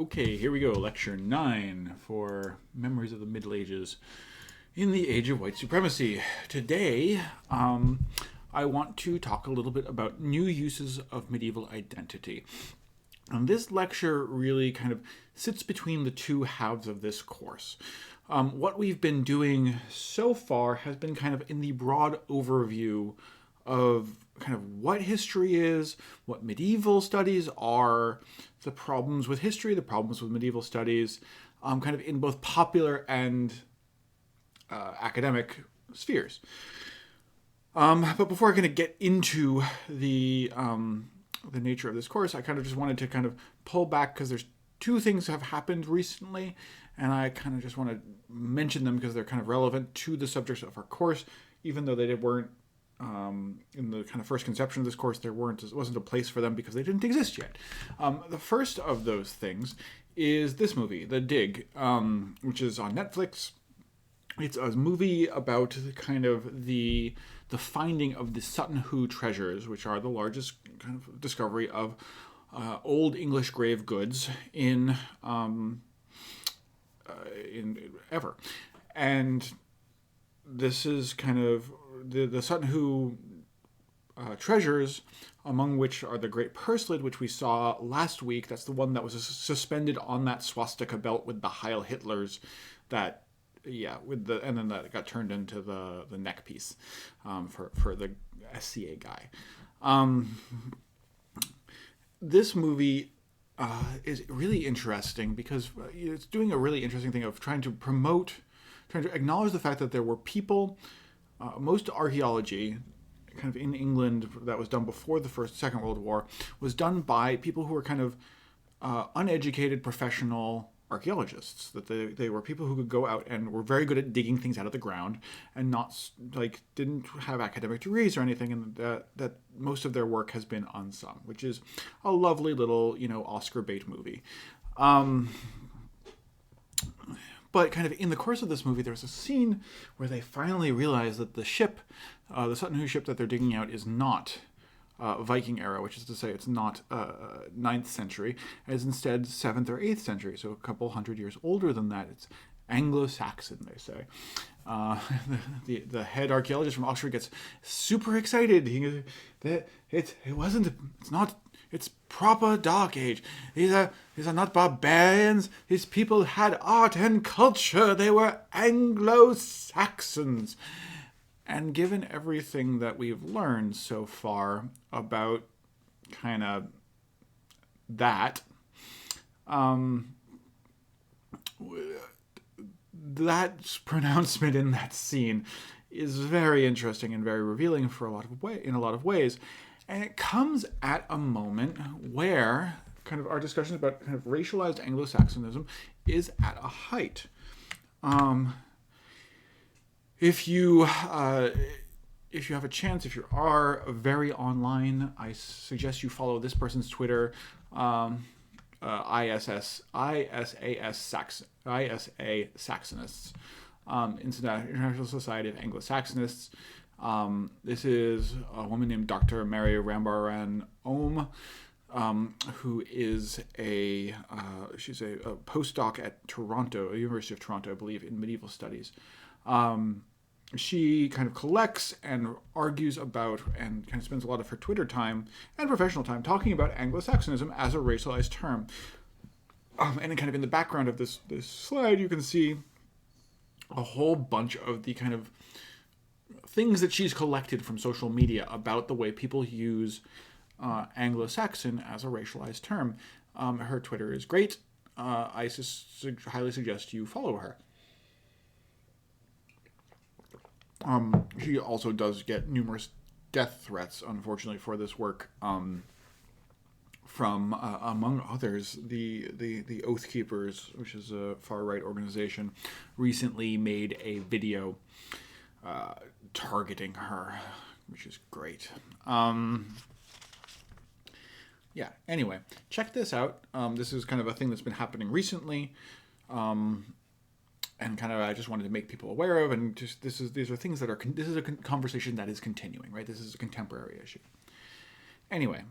Okay, here we go. Lecture 9 for Memories of the Middle Ages in the Age of White Supremacy. Today, I want to talk a little bit about new uses of medieval identity. And this lecture really kind of sits between the two halves of this course. What we've been doing so far has been kind of in the broad overview of kind of what history is, what medieval studies are, the problems with history, the problems with medieval studies, kind of in both popular and academic spheres. But before I kind of get into the nature of this course, I kind of just wanted to kind of pull back because there's two things that have happened recently, and I kind of just want to mention them because they're kind of relevant to the subjects of our course, even though they weren't in the kind of first conception of this course. It wasn't a place for them because they didn't exist yet. The first of those things is this movie, The Dig, which is on Netflix. It's a movie about kind of the finding of the Sutton Hoo treasures, which are the largest kind of discovery of old English grave goods in ever. And this is kind of the Sutton Hoo treasures, among which are the Great Purse Lid, which we saw last week. That's the one that was suspended on that swastika belt with the Heil Hitlers that and then that got turned into the neck piece for the SCA guy. This movie is really interesting because it's doing a really interesting thing of trying to acknowledge the fact that there were people. Most archaeology, kind of in England, that was done before the Second World War, was done by people who were kind of uneducated professional archaeologists. That they were people who could go out and were very good at digging things out of the ground and didn't have academic degrees or anything, and that most of their work has been unsung, which is a lovely little Oscar bait movie. But kind of in the course of this movie, there's a scene where they finally realize that the ship, the Sutton Hoo ship that they're digging out, is not Viking era, which is to say it's not 9th century. It's instead 7th or 8th century, so a couple hundred years older than that. It's Anglo-Saxon, they say. The head archaeologist from Oxford gets super excited. It's proper Dark Age. These are not barbarians. These people had art and culture. They were Anglo-Saxons. And given everything that we've learned so far about kind of that, that pronouncement in that scene is very interesting and very revealing in a lot of ways. And it comes at a moment where kind of our discussion about kind of racialized Anglo-Saxonism is at a height. If you have a chance, if you are very online, I suggest you follow this person's Twitter, ISA Saxonists, International Society of Anglo-Saxonists. This is a woman named Dr. Mary Rambaran Ohm, who is she's a postdoc at Toronto, University of Toronto, I believe, in medieval studies. She kind of collects and argues about and kind of spends a lot of her Twitter time and professional time talking about Anglo-Saxonism as a racialized term. And kind of in the background of this slide, you can see a whole bunch of the kind of things that she's collected from social media about the way people use Anglo-Saxon as a racialized term. Her Twitter is great. I highly suggest you follow her. She also does get numerous death threats, unfortunately, for this work from, among others, the Oath Keepers, which is a far-right organization, recently made a video targeting her, which is great. Anyway, check this out. This is kind of a thing that's been happening recently. And kind of I just wanted to make people aware of, and just these are things that are this is a conversation that is continuing, right? This is a contemporary issue. Anyway,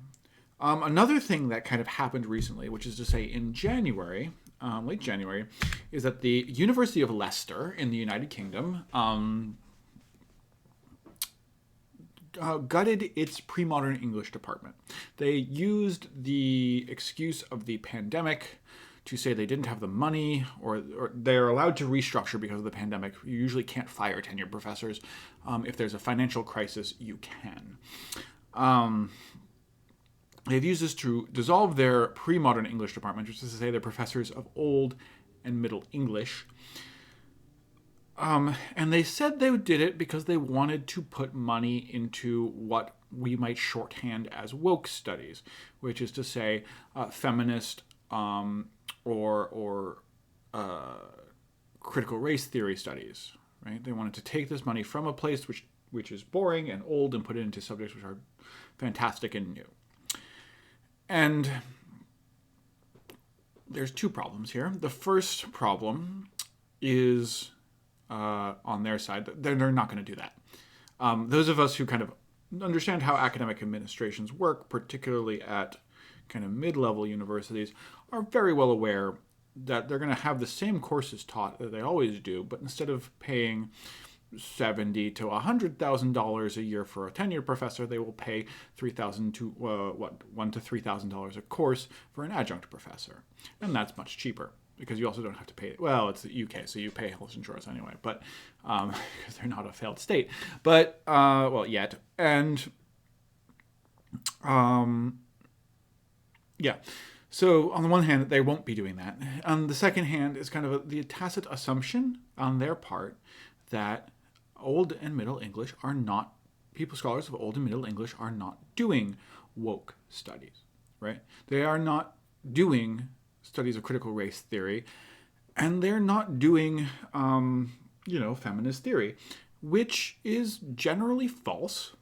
Another thing that kind of happened recently, which is to say in January, late January, is that the University of Leicester in the United Kingdom gutted its pre-modern English department. They used the excuse of the pandemic to say they didn't have the money, or they're allowed to restructure because of the pandemic. You usually can't fire tenured professors. If there's a financial crisis, you can. They've used this to dissolve their pre-modern English department, which is to say they're professors of Old and Middle English. And they said they did it because they wanted to put money into what we might shorthand as woke studies, which is to say feminist or critical race theory studies. Right? They wanted to take this money from a place which is boring and old and put it into subjects which are fantastic and new. And there's two problems here. The first problem is on their side. They're not going to do that. Those of us who kind of understand how academic administrations work, particularly at kind of mid-level universities, are very well aware that they're going to have the same courses taught that they always do, but instead of paying $70,000 to $100,000 a year for a tenured professor, they will pay $3,000 to $1,000 to $3,000 a course for an adjunct professor, and that's much cheaper because you also don't have to pay. Well, it's the UK, so you pay health insurance anyway, but because they're not a failed state, but yet, and yeah. So on the one hand, they won't be doing that. On the second hand is kind of the tacit assumption on their part that Old and Middle English are not, scholars of Old and Middle English are not doing woke studies, right? They are not doing studies of critical race theory, and they're not doing, feminist theory, which is generally false.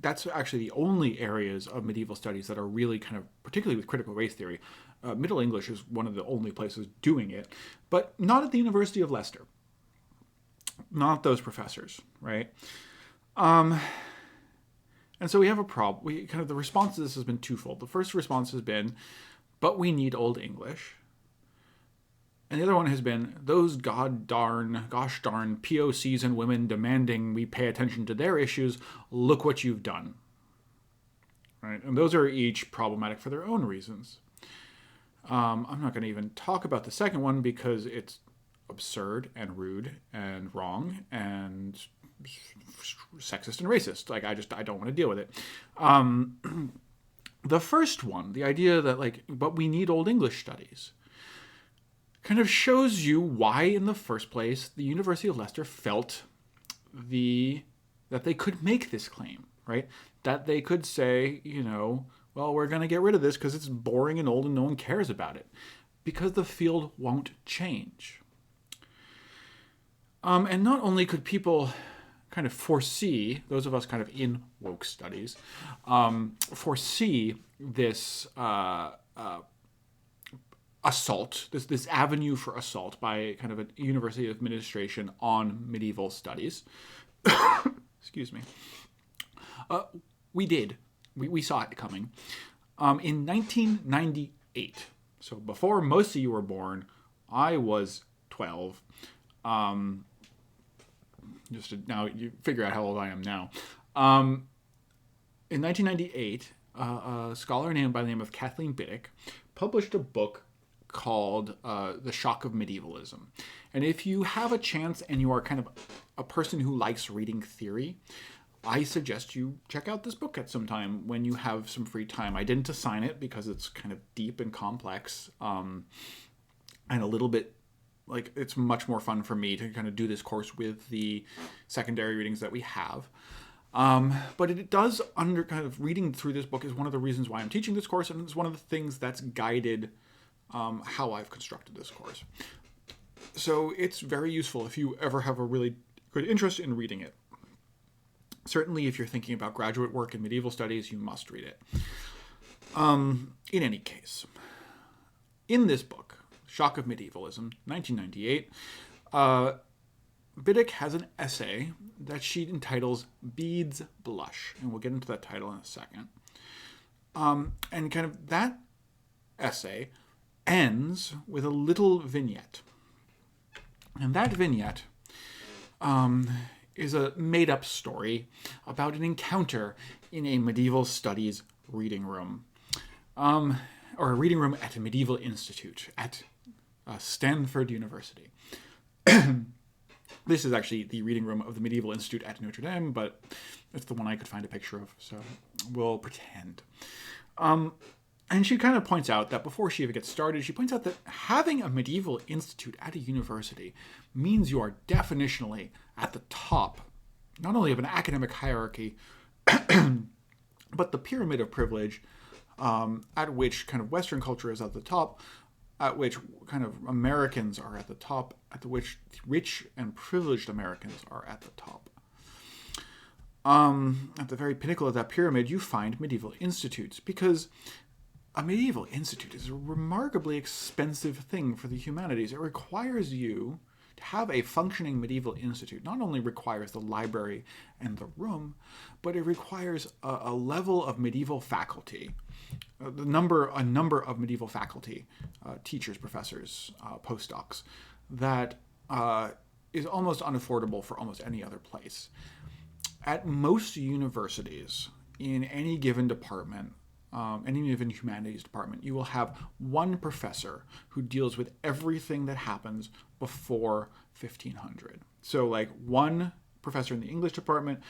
That's actually the only areas of medieval studies that are really kind of, particularly with critical race theory, Middle English is one of the only places doing it, but not at the University of Leicester. Not those professors, right? And so we have a problem. The response to this has been twofold. The first response has been, but we need Old English. And the other one has been, those gosh darn POCs and women demanding we pay attention to their issues, look what you've done. Right? And those are each problematic for their own reasons. I'm not going to even talk about the second one because it's absurd and rude and wrong and sexist and racist. I don't want to deal with it. The first one, the idea that but we need Old English studies, kind of shows you why in the first place the University of Leicester felt that they could make this claim, right? That they could say, we're going to get rid of this because it's boring and old and no one cares about it, because the field won't change. And not only could people kind of foresee, those of us kind of in woke studies, foresee this assault, this avenue for assault by kind of a university administration on medieval studies. Excuse me. We saw it coming. In 1998, so before most of you were born, I was 12. Now you figure out how old I am now. In 1998, a scholar by the name of Kathleen Biddick published a book called The Shock of Medievalism. And if you have a chance and you are kind of a person who likes reading theory, I suggest you check out this book at some time when you have some free time. I didn't assign it because it's kind of deep and complex, and a little bit it's much more fun for me to kind of do this course with the secondary readings that we have. But it does kind of reading through this book is one of the reasons why I'm teaching this course, and it's one of the things that's guided how I've constructed this course. So it's very useful if you ever have a really good interest in reading it. Certainly if you're thinking about graduate work in medieval studies, you must read it. In any case, in this book, Shock of Medievalism, 1998, Biddick has an essay that she entitles Bede's Blush, and we'll get into that title in a second. And kind of that essay ends with a little vignette. And that vignette is a made-up story about an encounter in a medieval studies reading room. Or a reading room at a medieval institute at Stanford University. This is actually the reading room of the Medieval Institute at Notre Dame, but it's the one I could find a picture of, so we'll pretend. And she kind of points out that before she even gets started, she points out that having a medieval institute at a university means you are definitionally at the top, not only of an academic hierarchy, but the pyramid of privilege, at which kind of Western culture is at the top, at which kind of Americans are at the top, at which rich and privileged Americans are at the top. At the very pinnacle of that pyramid, you find medieval institutes, because a medieval institute is a remarkably expensive thing for the humanities. It requires you to have a functioning medieval institute. Not only requires the library and the room, but it requires a level of medieval faculty. A number of medieval faculty, teachers, professors, postdocs, that is almost unaffordable for almost any other place. At most universities, in any given department, any given humanities department, you will have one professor who deals with everything that happens before 1500. So like one professor in the English department,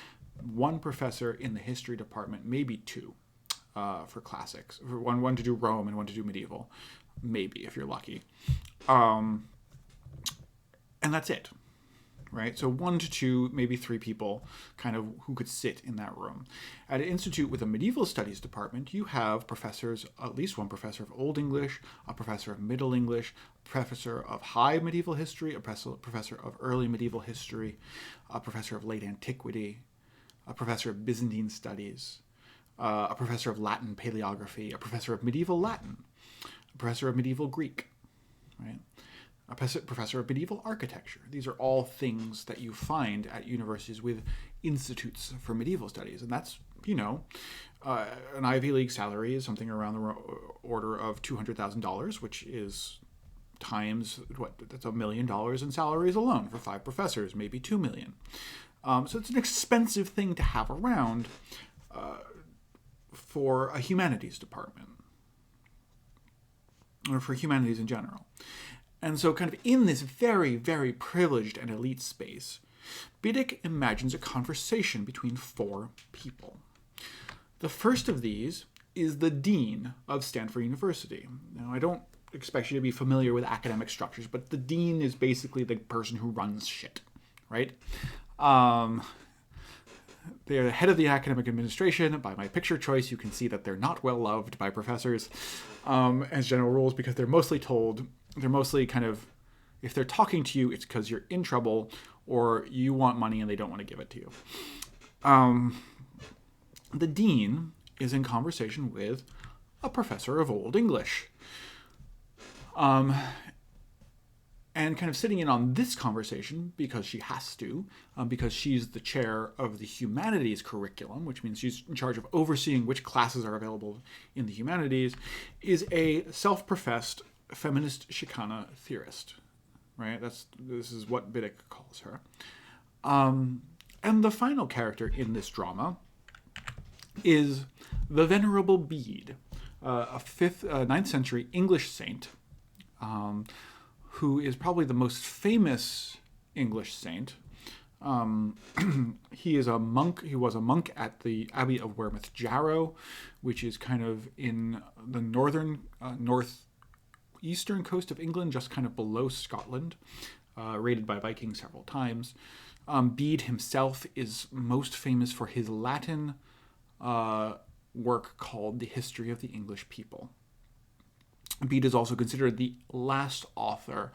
one professor in the history department, maybe two for classics. One to do Rome and one to do medieval, maybe if you're lucky. And that's it. Right? So 1 to 2, maybe 3 people kind of who could sit in that room. At an institute with a medieval studies department, you have professors, at least one professor of Old English, a professor of Middle English, a professor of High Medieval History, a professor of Early Medieval History, a professor of Late Antiquity, a professor of Byzantine Studies, a professor of Latin Paleography, a professor of Medieval Latin, a professor of Medieval Greek, right? A professor of medieval architecture. These are all things that you find at universities with institutes for medieval studies. And that's, an Ivy League salary is something around the order of $200,000, which is times, that's $1 million in salaries alone for 5 professors, maybe $2 million. So it's an expensive thing to have around for a humanities department, or for humanities in general. And so kind of in this very, very privileged and elite space, Biddick imagines a conversation between 4 people. The first of these is the dean of Stanford University. Now, I don't expect you to be familiar with academic structures, but the dean is basically the person who runs shit, right? They're the head of the academic administration. By my picture choice, you can see that they're not well loved by professors as general rules, because they're mostly kind of, if they're talking to you, it's because you're in trouble or you want money and they don't want to give it to you. The dean is in conversation with a professor of Old English. And kind of sitting in on this conversation, because she has to, because she's the chair of the humanities curriculum, which means she's in charge of overseeing which classes are available in the humanities, is a self-professed feminist Chicana theorist, right? This is what Biddick calls her. And the final character in this drama is the Venerable Bede, a 9th century English saint, who is probably the most famous English saint. He is a monk. He was a monk at the Abbey of Wearmouth Jarrow, which is kind of in the northeastern coast of England, just kind of below Scotland, raided by Vikings several times. Bede himself is most famous for his Latin work called The History of the English People. Bede is also considered the last author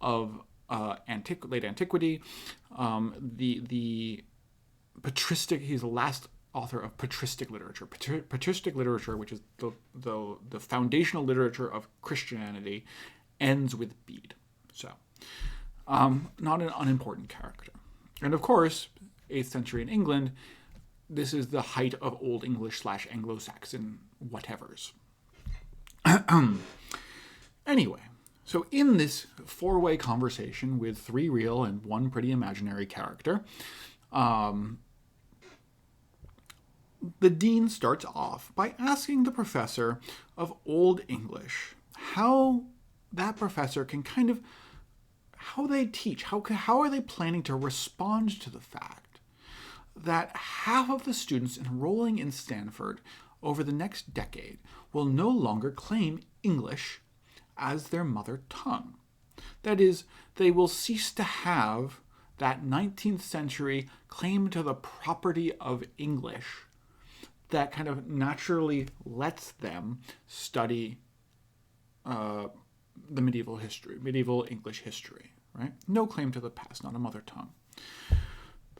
of late antiquity. The patristic. He's the last author of patristic literature. Patristic literature, which is the foundational literature of Christianity, ends with Bede. So, not an unimportant character. And of course, 8th century in England, this is the height of Old English / Anglo-Saxon whatevers. Anyway, so in this four-way conversation with three real and one pretty imaginary character, the dean starts off by asking the professor of Old English how that professor can kind of, how they teach, how are they planning to respond to the fact that half of the students enrolling in Stanford over the next decade will no longer claim English as their mother tongue. That is, they will cease to have that 19th century claim to the property of English that kind of naturally lets them study the medieval English history, right? No claim to the past, not a mother tongue.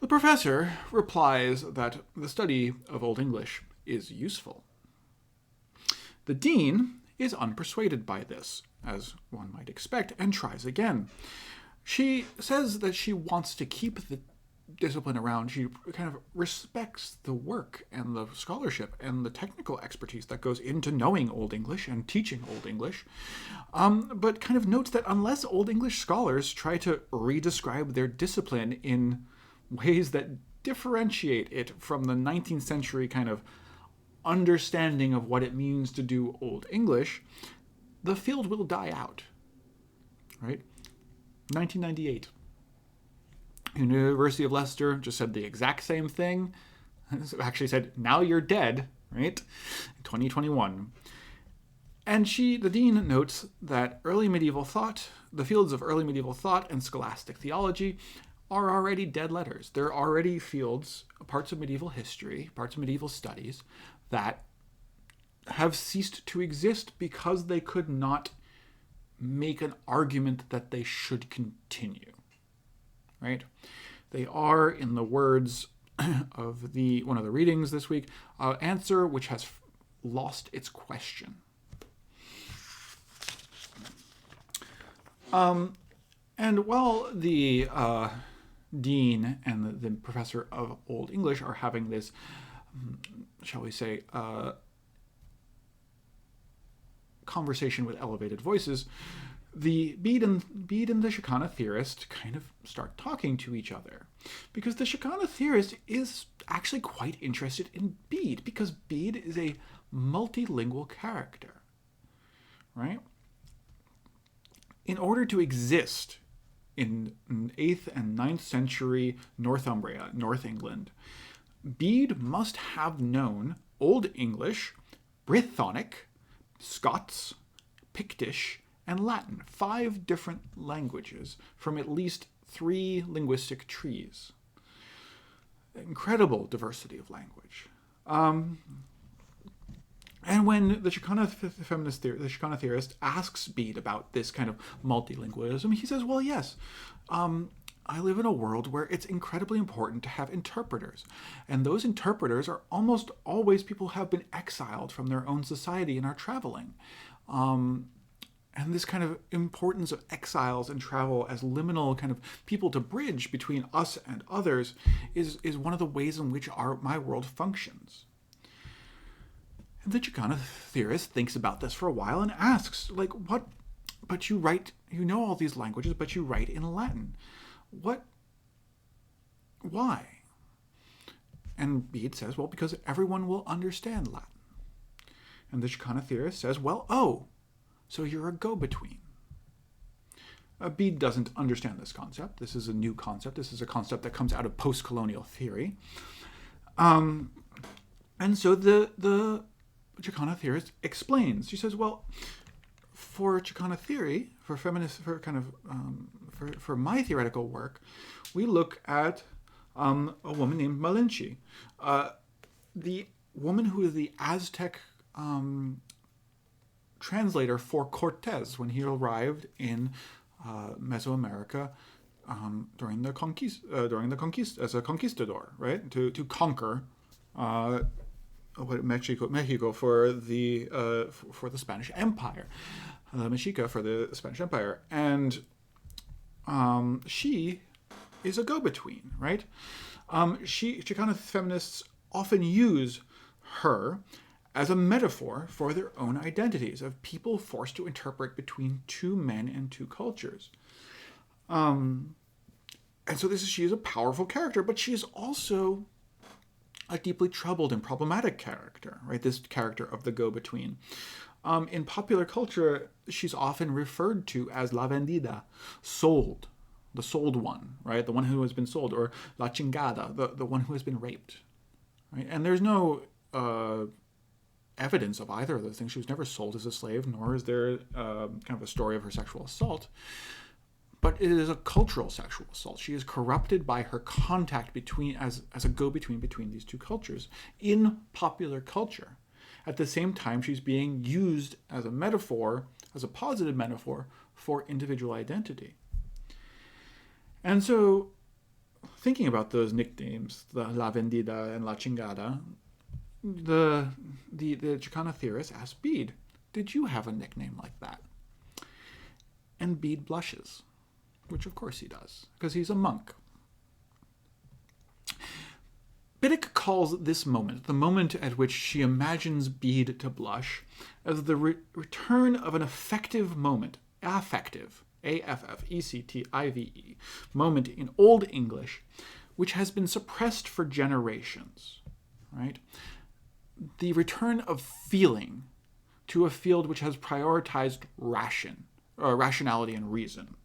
The professor replies that the study of Old English is useful. The dean is unpersuaded by this, as one might expect, and tries again. She says that she wants to keep the discipline around. She kind of respects the work and the scholarship and the technical expertise that goes into knowing Old English and teaching Old English, but kind of notes that unless Old English scholars try to redescribe their discipline in ways that differentiate it from the 19th century kind of understanding of what it means to do Old English, the field will die out. Right? 1998. University of Leicester just said the exact same thing. Actually said, now you're dead, right? 2021. And the dean notes that early medieval thought, the fields of early medieval thought and scholastic theology are already dead letters. There are already fields, parts of medieval history, parts of medieval studies that have ceased to exist because they could not make an argument that they should continue. Right? They are, in the words of one of the readings this week, answer which has lost its question. And while the dean and the professor of Old English are having this, shall we say, conversation with elevated voices, the Bede and the Shakana theorist kind of start talking to each other. Because the Shakana theorist is actually quite interested in Bede, because Bede is a multilingual character. Right? In order to exist in 8th and 9th century Northumbria, North England, Bede must have known Old English, Brythonic, Scots, Pictish, and Latin, 5 different languages from at least 3 linguistic trees. Incredible diversity of language. And when the Shakana Shakana theorist asks Bede about this kind of multilingualism, he says, well, yes, I live in a world where it's incredibly important to have interpreters. And those interpreters are almost always people who have been exiled from their own society and are traveling. And this kind of importance of exiles and travel as liminal kind of people to bridge between us and others is one of the ways in which my world functions. And the Chicana theorist thinks about this for a while and asks, like, what? But you write, you know all these languages, but you write in Latin. What? Why? And Bede says, well, because everyone will understand Latin. And the Chicana theorist says, well, oh, so you're a go-between. Bede doesn't understand this concept. This is a new concept. This is a concept that comes out of post-colonial theory. And so the Chicana theorist explains. She says, well, for Chicana theory, for feminist, for kind of, for my theoretical work, we look at a woman named Malinche, the woman who is the Aztec translator for Cortez when he arrived in Mesoamerica during the conquista as a conquistador, right? To conquer Mexico for the Spanish Empire, Mexica for the Spanish Empire, and she is a go-between, right? Chicana feminists often use her as a metaphor for their own identities, of people forced to interpret between two men and two cultures. And so she is a powerful character, but she is also a deeply troubled and problematic character, right? This character of the go-between. In popular culture, she's often referred to as la vendida, sold, the sold one, right? The one who has been sold, or la chingada, the one who has been raped, right? And there's no evidence of either of those things. She was never sold as a slave, nor is there kind of a story of her sexual assault. But it is a cultural sexual assault. She is corrupted by her contact between, as a go-between between these two cultures in popular culture. At the same time, she's being used as a metaphor, as a positive metaphor, for individual identity. And so, thinking about those nicknames, the La Vendida and La Chingada, the Chicana theorist asked Bede, did you have a nickname like that? And Bede blushes, which of course he does, because he's a monk. Biddick calls this moment, the moment at which she imagines Bede to blush, as the return of an affective moment, affective, A-F-F-E-C-T-I-V-E, moment in Old English, which has been suppressed for generations, right? The return of feeling to a field which has prioritized rationality and reason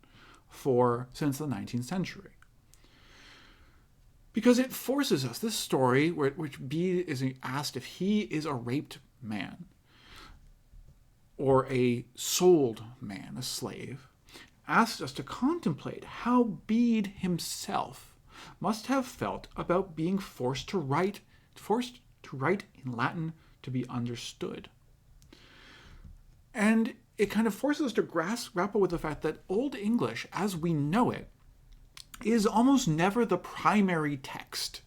since the 19th century. Because it forces us, this story, which Bede is asked if he is a raped man or a sold man, a slave, asks us to contemplate how Bede himself must have felt about being forced to write in Latin to be understood. And it kind of forces us to grapple with the fact that Old English, as we know it, is almost never the primary text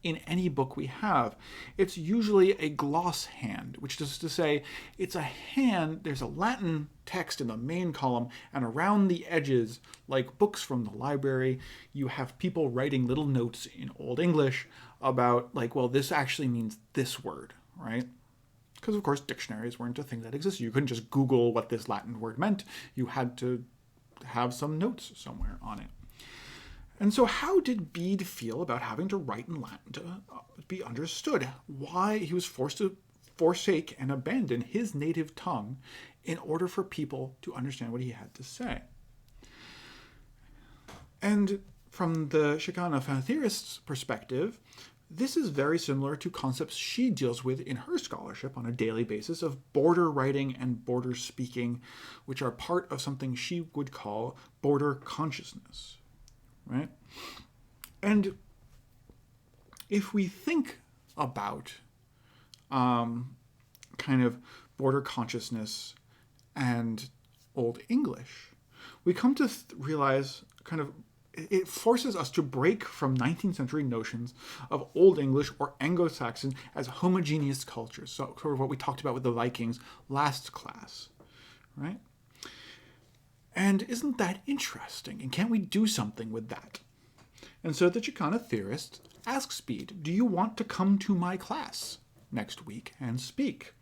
in any book we have. It's usually a gloss hand, which is to say, it's a hand, there's a Latin text in the main column, and around the edges, like books from the library, you have people writing little notes in Old English about, like, well, this actually means this word, right? Because, of course, dictionaries weren't a thing that existed. You couldn't just Google what this Latin word meant. You had to have some notes somewhere on it. And so how did Bede feel about having to write in Latin to be understood? Why he was forced to forsake and abandon his native tongue in order for people to understand what he had to say? And from the Chicana theorist's perspective, this is very similar to concepts she deals with in her scholarship on a daily basis of border writing and border speaking, which are part of something she would call border consciousness. Right? And if we think about kind of border consciousness and Old English, we come to realize kind of it forces us to break from 19th century notions of Old English or Anglo-Saxon as homogeneous cultures. So sort of what we talked about with the Vikings last class, right? And isn't that interesting? And can't we do something with that? And so the Chicana theorist asks Bede, do you want to come to my class next week and speak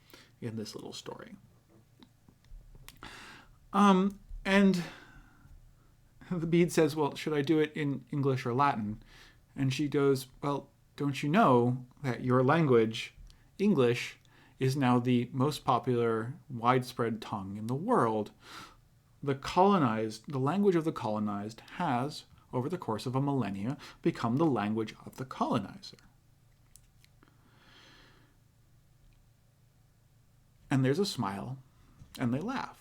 in this little story? And the Bede says, well, should I do it in English or Latin? And she goes, well, don't you know that your language, English, is now the most popular, widespread tongue in the world? The language of the colonized has, over the course of a millennia, become the language of the colonizer. And there's a smile, and they laugh.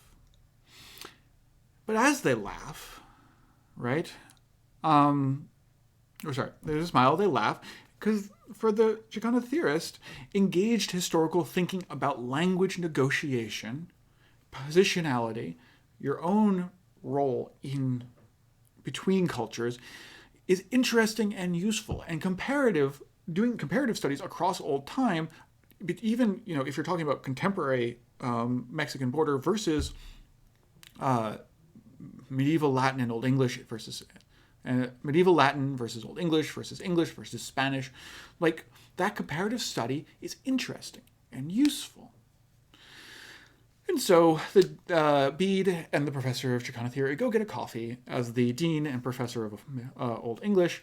But as they laugh, right? There's a smile, they laugh, because for the Chicana theorist, engaged historical thinking about language negotiation, positionality, your own role in between cultures is interesting and useful. And doing comparative studies across old time, but even if you're talking about contemporary Mexican border versus medieval Latin and Old English versus medieval Latin versus Old English versus Spanish, like that comparative study is interesting. and useful. And so the Bede and the professor of Chicana theory go get a coffee as the dean and professor of Old English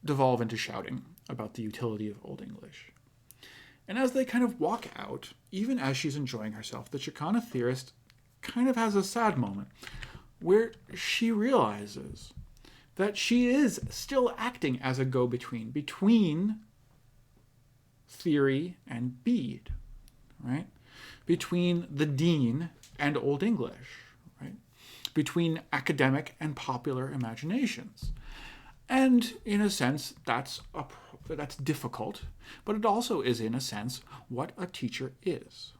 devolve into shouting about the utility of Old English. And as they kind of walk out, even as she's enjoying herself, the Chicana theorist kind of has a sad moment where she realizes that she is still acting as a go-between between theory and Bede, right? Between the dean and Old English, right? Between academic and popular imaginations. And in a sense, that's difficult, but it also is, in a sense, what a teacher is.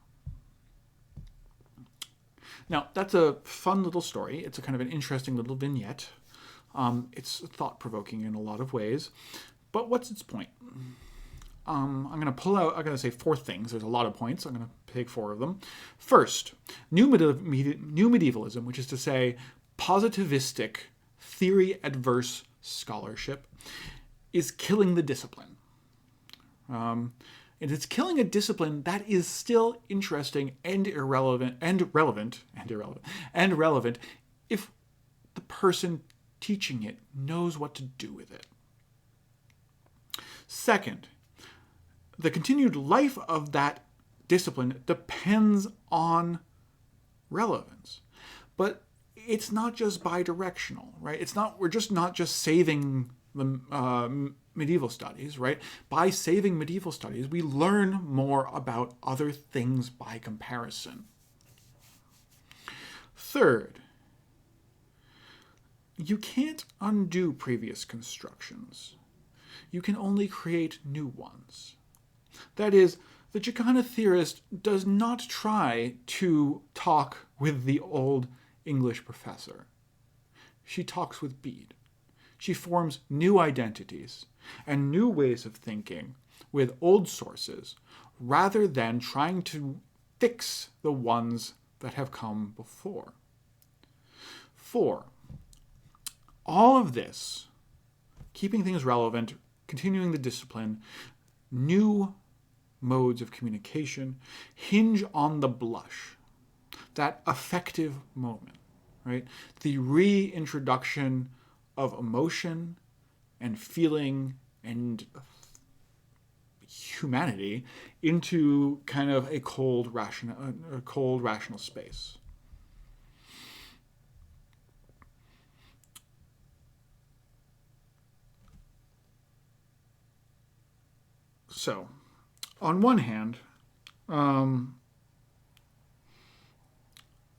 Now, that's a fun little story. It's a kind of an interesting little vignette. It's thought-provoking in a lot of ways. But what's its point? I'm going to pull out, I'm going to say 4 things. There's a lot of points. I'm going to pick 4 of them. First, new medievalism, which is to say positivistic, theory-adverse scholarship, is killing the discipline. And it's killing a discipline that is still interesting and relevant if the person teaching it knows what to do with it. Second, the continued life of that discipline depends on relevance. But it's not just bidirectional, right? We're just not just saving the medieval studies, right? By saving medieval studies, we learn more about other things by comparison. Third, you can't undo previous constructions. You can only create new ones. That is, the Chicana theorist does not try to talk with the Old English professor. She talks with Bede. She forms new identities and new ways of thinking with old sources, rather than trying to fix the ones that have come before. 4, all of this, keeping things relevant, continuing the discipline, new modes of communication, hinge on the blush, that affective moment, right? The reintroduction of emotion and feeling and humanity into kind of a cold rational space. So, on one hand,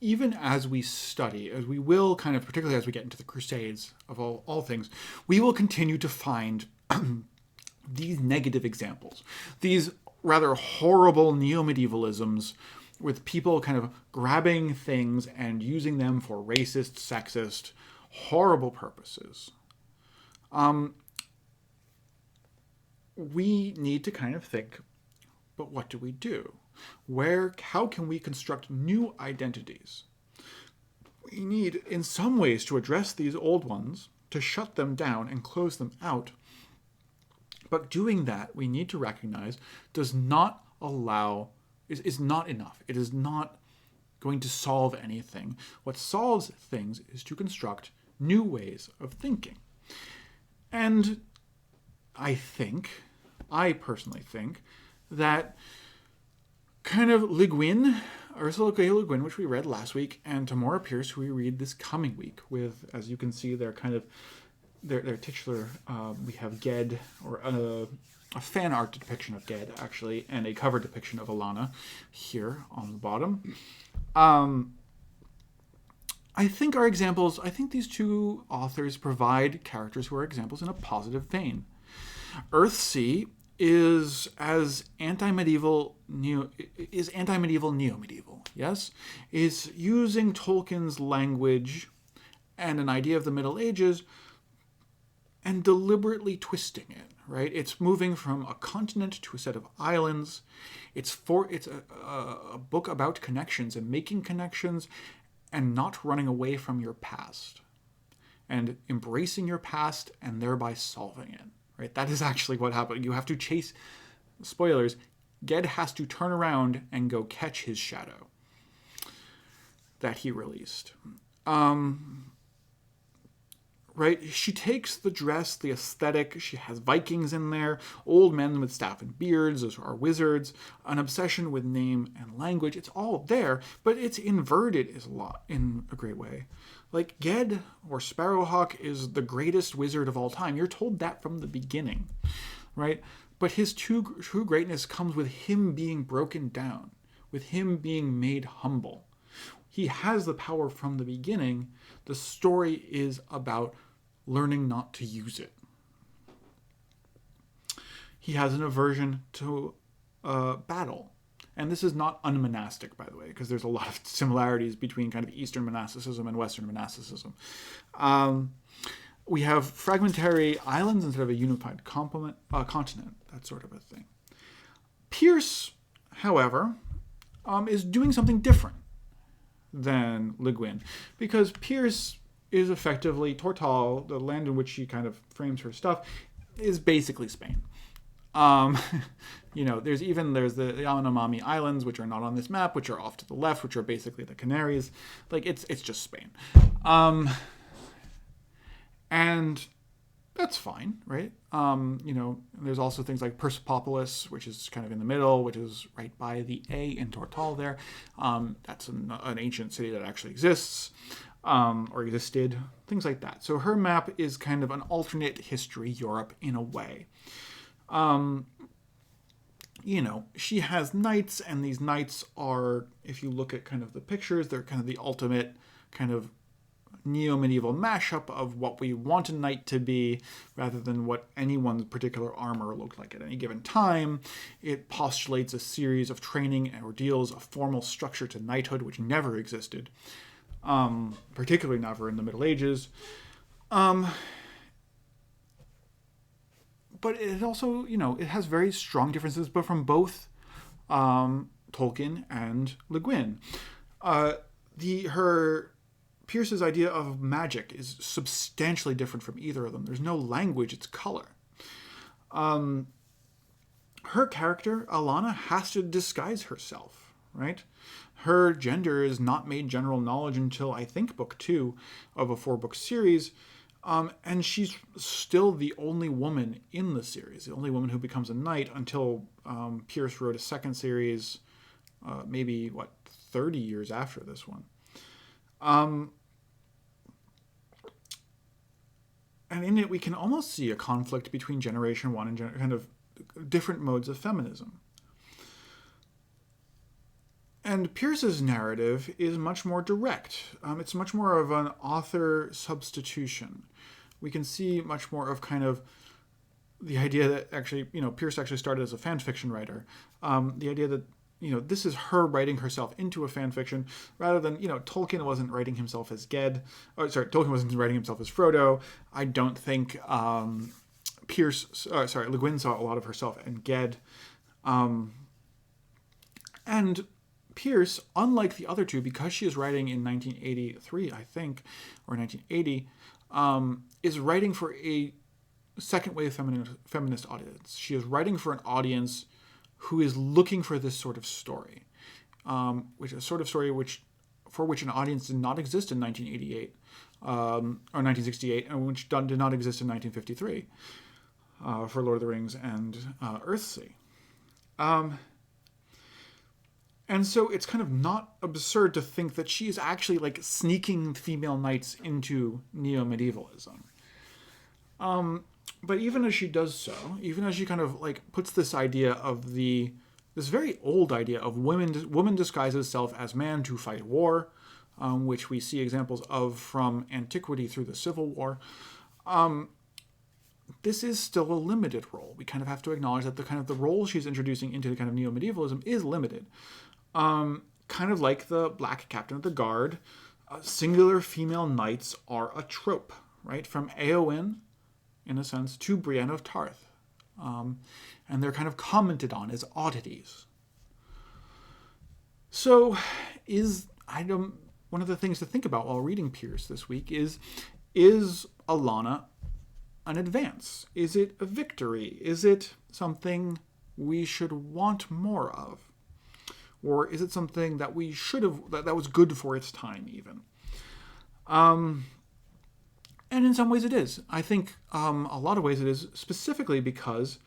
even as we study, as we will kind of, particularly as we get into the Crusades of all things, we will continue to find these negative examples, these rather horrible neo-medievalisms with people kind of grabbing things and using them for racist, sexist, horrible purposes. We need to kind of think, but what do we do? How can we construct new identities? We need, in some ways, to address these old ones, to shut them down and close them out. But doing that, we need to recognize, is not enough. It is not going to solve anything. What solves things is to construct new ways of thinking. And I personally think, that kind of Ursula K. Le Guin, which we read last week, and Tamora Pierce, who we read this coming week with, as you can see, their titular, we have Ged, or a fan art depiction of Ged, actually, and a cover depiction of Alana here on the bottom. I think these 2 authors provide characters who are examples in a positive vein. Earthsea is anti-medieval neo-medieval, yes? Is using Tolkien's language and an idea of the Middle Ages and deliberately twisting it, right? It's moving from a continent to a set of islands. It's a book about connections and making connections and not running away from your past and embracing your past and thereby solving it. Right? That is actually what happened. You have to chase, spoilers, Ged has to turn around and go catch his shadow that he released. Right? She takes the dress, the aesthetic. She has Vikings in there, old men with staff and beards, those are wizards, an obsession with name and language. It's all there, but it's inverted in a great way. Like Ged or Sparrowhawk is the greatest wizard of all time. You're told that from the beginning, right? But his true greatness comes with him being broken down, with him being made humble. He has the power from the beginning. The story is about learning not to use it. He has an aversion to battle. And this is not unmonastic, by the way, because there's a lot of similarities between kind of Eastern monasticism and Western monasticism. We have fragmentary islands instead of a unified continent, that sort of a thing. Pierce, however, is doing something different than Le Guin, because Pierce is effectively Tortall, the land in which she kind of frames her stuff, is basically Spain. There's the Yanomami Islands, which are not on this map, which are off to the left, which are basically the Canaries. Like it's just Spain, and that's fine, right? There's also things like Persepolis, which is kind of in the middle, which is right by the A in Tortall there. That's an ancient city that actually exists, or existed, things like that. So her map is kind of an alternate history Europe in a way. She has knights, and these knights are, if you look at kind of the pictures, they're kind of the ultimate kind of neo-medieval mashup of what we want a knight to be rather than what anyone's particular armor looked like at any given time. It postulates a series of training and ordeals, a formal structure to knighthood which never existed, particularly never in the Middle Ages. But it also, it has very strong differences, but from both Tolkien and Le Guin. Pierce's idea of magic is substantially different from either of them. There's no language, it's color. Her character, Alanna, has to disguise herself, right? Her gender is not made general knowledge until, I think, book 2 of a 4-book series. And she's still the only woman in the series, the only woman who becomes a knight until Pierce wrote a second series, 30 years after this one. And in it, we can almost see a conflict between Generation 1 and kind of different modes of feminism. And Pierce's narrative is much more direct. It's much more of an author substitution. We can see much more of kind of the idea that actually, Pierce actually started as a fan fiction writer. The idea that, this is her writing herself into a fan fiction rather than, Tolkien wasn't writing himself as Tolkien wasn't writing himself as Frodo. I don't think Le Guin saw a lot of herself in Ged. And Pierce, unlike the other two, because she is writing in 1983, I think, or 1980, is writing for a second wave feminist audience. She is writing for an audience who is looking for this sort of story, which is a sort of story for which an audience did not exist in 1988 or 1968, and which did not exist in 1953 for Lord of the Rings and Earthsea. And so it's kind of not absurd to think that she is actually like sneaking female knights into neo-medievalism. But even as she does so, even as she kind of like puts this idea of this very old idea of woman disguises self as man to fight war, which we see examples of from antiquity through the Civil War, this is still a limited role. We kind of have to acknowledge that the role she's introducing into the kind of neo-medievalism is limited. Kind of like the Black Captain of the Guard, singular female knights are a trope, right? From Éowyn, in a sense, to Brienne of Tarth. And they're kind of commented on as oddities. So one of the things to think about while reading Pierce this week is Alanna an advance? Is it a victory? Is it something we should want more of? Or is it something that we should have, that was good for its time even? And in some ways it is. I think a lot of ways it is, specifically because,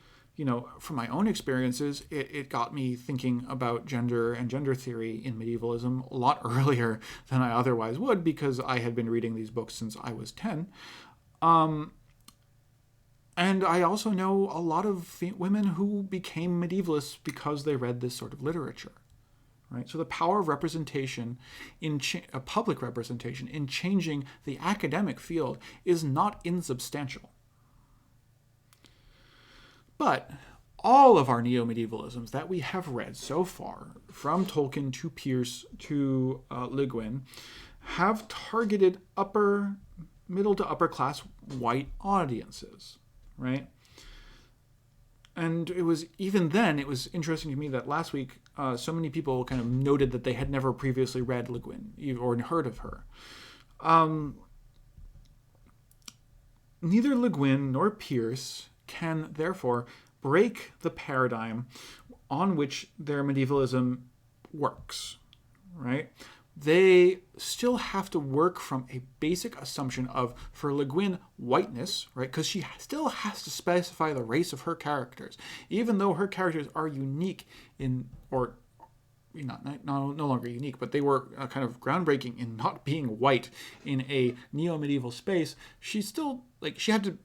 from my own experiences, it got me thinking about gender and gender theory in medievalism a lot earlier than I otherwise would, because I had been reading these books since I was 10. And I also know a lot of women who became medievalists because they read this sort of literature. Right? So the power of representation, public representation, in changing the academic field is not insubstantial. But all of our neo-medievalisms that we have read so far, from Tolkien to Pierce to Le Guin, have targeted middle to upper class white audiences, right? And it was interesting to me that last week, so many people kind of noted that they had never previously read Le Guin or heard of her. Neither Le Guin nor Pierce can, therefore, break the paradigm on which their medievalism works, right? They still have to work from a basic assumption of, for Le Guin, whiteness, right? Because she still has to specify the race of her characters, even though her characters are unique no longer unique, but they were kind of groundbreaking in not being white in a neo-medieval space. She still, she had to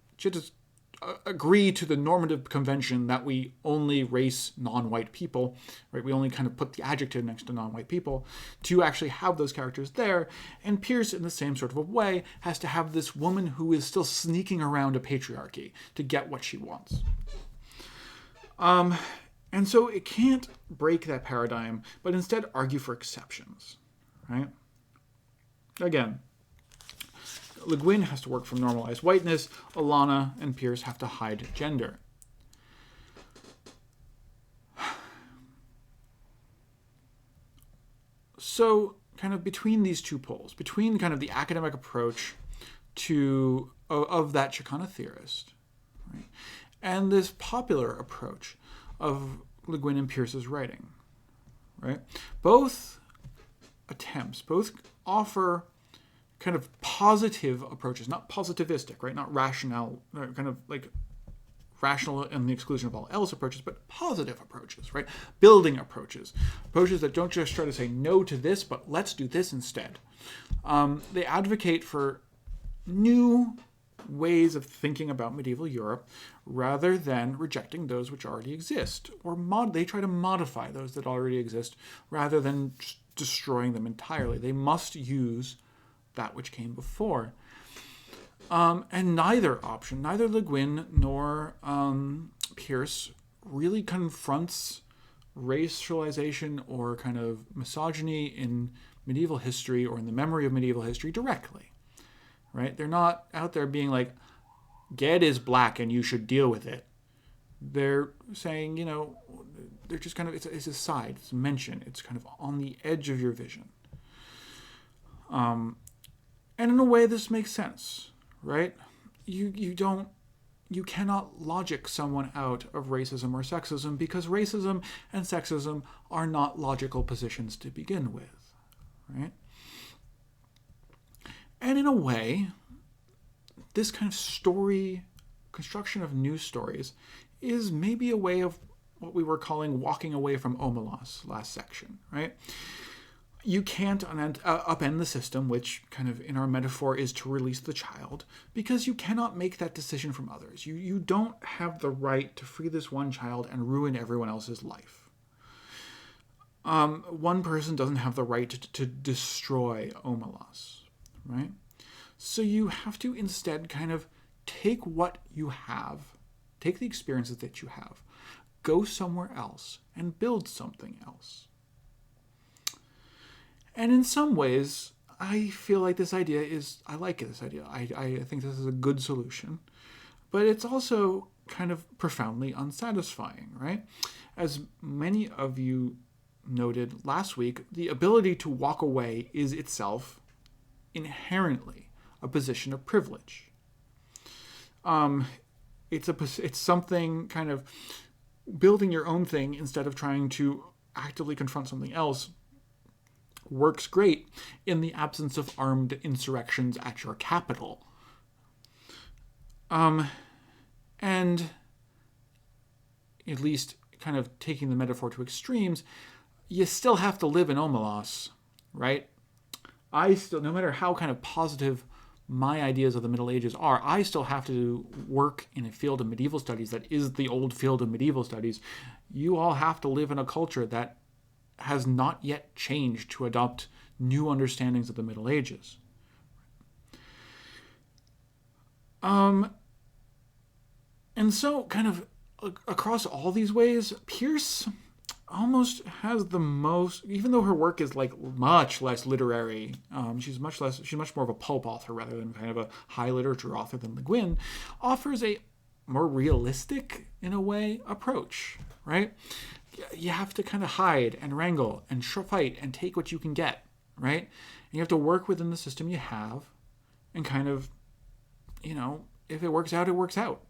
agree to the normative convention that we only race non-white people, right? We only kind of put the adjective next to non-white people to actually have those characters there. And Pierce, in the same sort of a way, has to have this woman who is still sneaking around a patriarchy to get what she wants. And so it can't break that paradigm, but instead argue for exceptions, right? Again, Le Guin has to work from normalized whiteness. Alanna and Pierce have to hide gender. So, kind of between these two poles, between kind of the academic approach of that Chicana theorist, right, and this popular approach of Le Guin and Pierce's writing, right, both offer kind of positive approaches, not positivistic, right? Not rational, kind of like rational and the exclusion of all else approaches, but positive approaches, right? Building approaches that don't just try to say no to this, but let's do this instead. They advocate for new ways of thinking about medieval Europe rather than rejecting those which already exist, or they try to modify those that already exist rather than just destroying them entirely. They must use that which came before. And neither Le Guin nor Pierce really confronts racialization or kind of misogyny in medieval history or in the memory of medieval history directly, right? They're not out there being like, Ged is black and you should deal with it. They're saying, they're just kind of, it's a side, it's a mention, it's kind of on the edge of your vision. And in a way, this makes sense, right? You cannot logic someone out of racism or sexism, because racism and sexism are not logical positions to begin with, right? And in a way, this kind of construction of new stories is maybe a way of what we were calling walking away from Omelas last section, right? You can't upend the system, which kind of in our metaphor is to release the child, because you cannot make that decision from others. You don't have the right to free this one child and ruin everyone else's life. One person doesn't have the right to destroy Omelas, right? So you have to instead kind of take what you have, take the experiences that you have, go somewhere else and build something else. And in some ways, I feel like I like this idea. I think this is a good solution. But it's also kind of profoundly unsatisfying, right? As many of you noted last week, the ability to walk away is itself inherently a position of privilege. It's something kind of building your own thing instead of trying to actively confront something else works great in the absence of armed insurrections at your capital. And at least kind of taking the metaphor to extremes, you still have to live in Omelas, right? No matter how kind of positive my ideas of the Middle Ages are, I still have to work in a field of medieval studies that is the old field of medieval studies. You all have to live in a culture that has not yet changed to adopt new understandings of the Middle Ages. And so, kind of across all these ways, Pierce almost has the most, even though her work is like much less literary, she's much more of a pulp author rather than kind of a high literature author than Le Guin, offers a more realistic, in a way, approach, right? You have to kind of hide and wrangle and fight and take what you can get, right? And you have to work within the system you have and kind of, if it works out, it works out.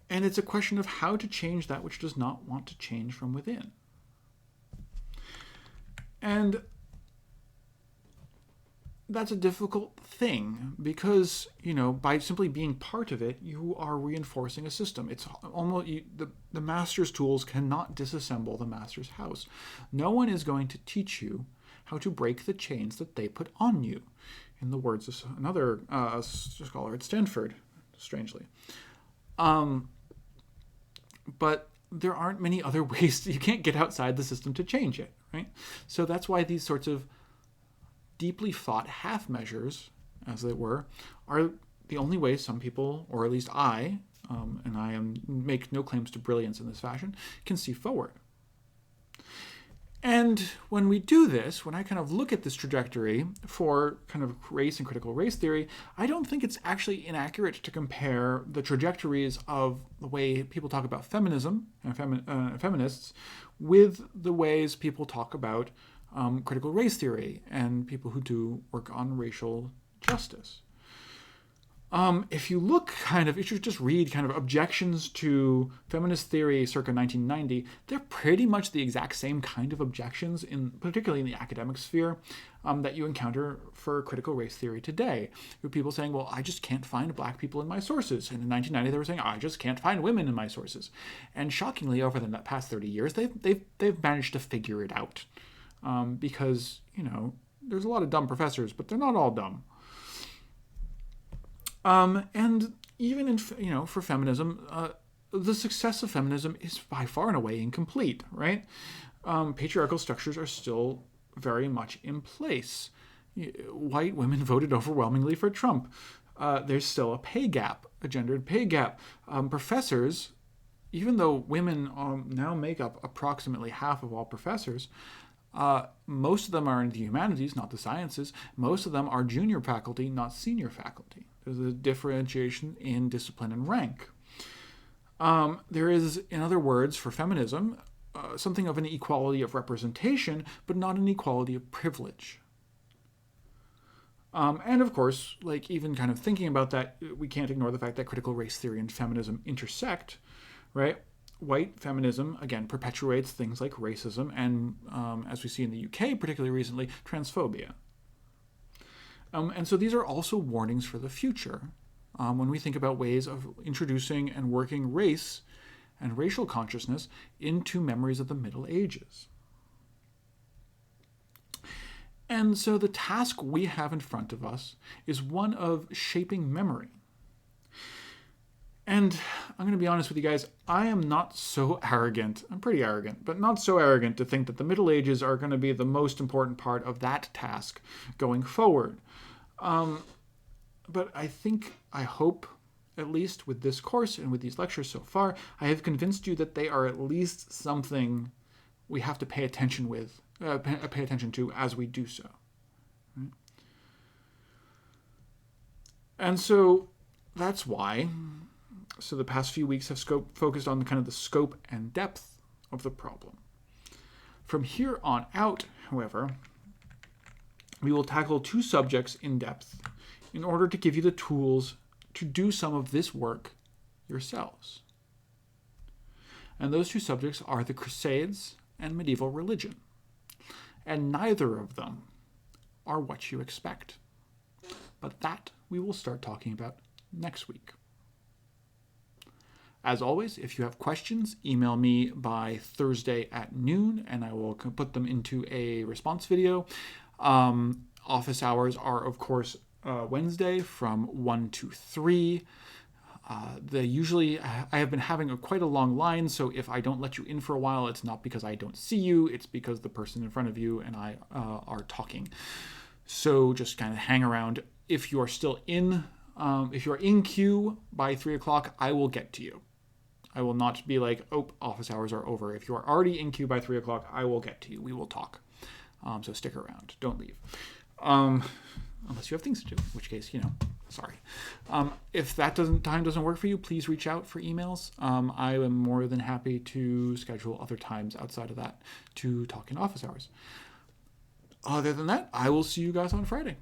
And it's a question of how to change that which does not want to change from within. And that's a difficult thing because, by simply being part of it, you are reinforcing a system. It's almost the master's tools cannot disassemble the master's house. No one is going to teach you how to break the chains that they put on you, in the words of another scholar at Stanford, strangely. But there aren't many other ways. You can't get outside the system to change it, right? So that's why these sorts of deeply thought half measures, as it were, are the only way some people, or at least I, and I make no claims to brilliance in this fashion, can see forward. And when we do this, when I kind of look at this trajectory for kind of race and critical race theory, I don't think it's actually inaccurate to compare the trajectories of the way people talk about feminism and feminists with the ways people talk about critical race theory and people who do work on racial justice. If you look if you just read kind of objections to feminist theory circa 1990, they're pretty much the exact same kind of objections, particularly in the academic sphere, that you encounter for critical race theory today. With people saying, well, I just can't find black people in my sources. And in 1990, they were saying, I just can't find women in my sources. And shockingly, over the past 30 years, they've managed to figure it out. Because, there's a lot of dumb professors, but they're not all dumb. And even for feminism, the success of feminism is by far and away incomplete, right? Patriarchal structures are still very much in place. White women voted overwhelmingly for Trump. There's still a pay gap, a gendered pay gap. Professors, even though women now make up approximately half of all professors, most of them are in the humanities, not the sciences. Most of them are junior faculty, not senior faculty. There's a differentiation in discipline and rank. There is, in other words, for feminism, something of an equality of representation, but not an equality of privilege. And of course, even kind of thinking about that, we can't ignore the fact that critical race theory and feminism intersect, right? White feminism, again, perpetuates things like racism and, as we see in the UK, particularly recently, transphobia. And so these are also warnings for the future when we think about ways of introducing and working race and racial consciousness into memories of the Middle Ages. And so the task we have in front of us is one of shaping memory. And I'm going to be honest with you guys, I am not so arrogant. I'm pretty arrogant, but not so arrogant to think that the Middle Ages are going to be the most important part of that task going forward. But I hope, at least with this course and with these lectures so far, I have convinced you that they are at least something we have to pay attention to as we do so. Right? And so that's why. So the past few weeks have focused on the scope and depth of the problem. From here on out, however, we will tackle two subjects in depth in order to give you the tools to do some of this work yourselves. And those two subjects are the Crusades and medieval religion. And neither of them are what you expect. But that we will start talking about next week. As always, if you have questions, email me by Thursday at noon, and I will put them into a response video. Office hours are, of course, Wednesday from 1 to 3. I have been having quite a long line, so if I don't let you in for a while, it's not because I don't see you, it's because the person in front of you and I are talking. So just kind of hang around. If you are still if you are in queue by 3 o'clock, I will get to you. I will not be like, oh, office hours are over. If you are already in queue by 3 o'clock, I will get to you. We will talk. So stick around. Don't leave. Unless you have things to do, in which case, sorry. If that time doesn't work for you, please reach out for emails. I am more than happy to schedule other times outside of that to talk in office hours. Other than that, I will see you guys on Friday.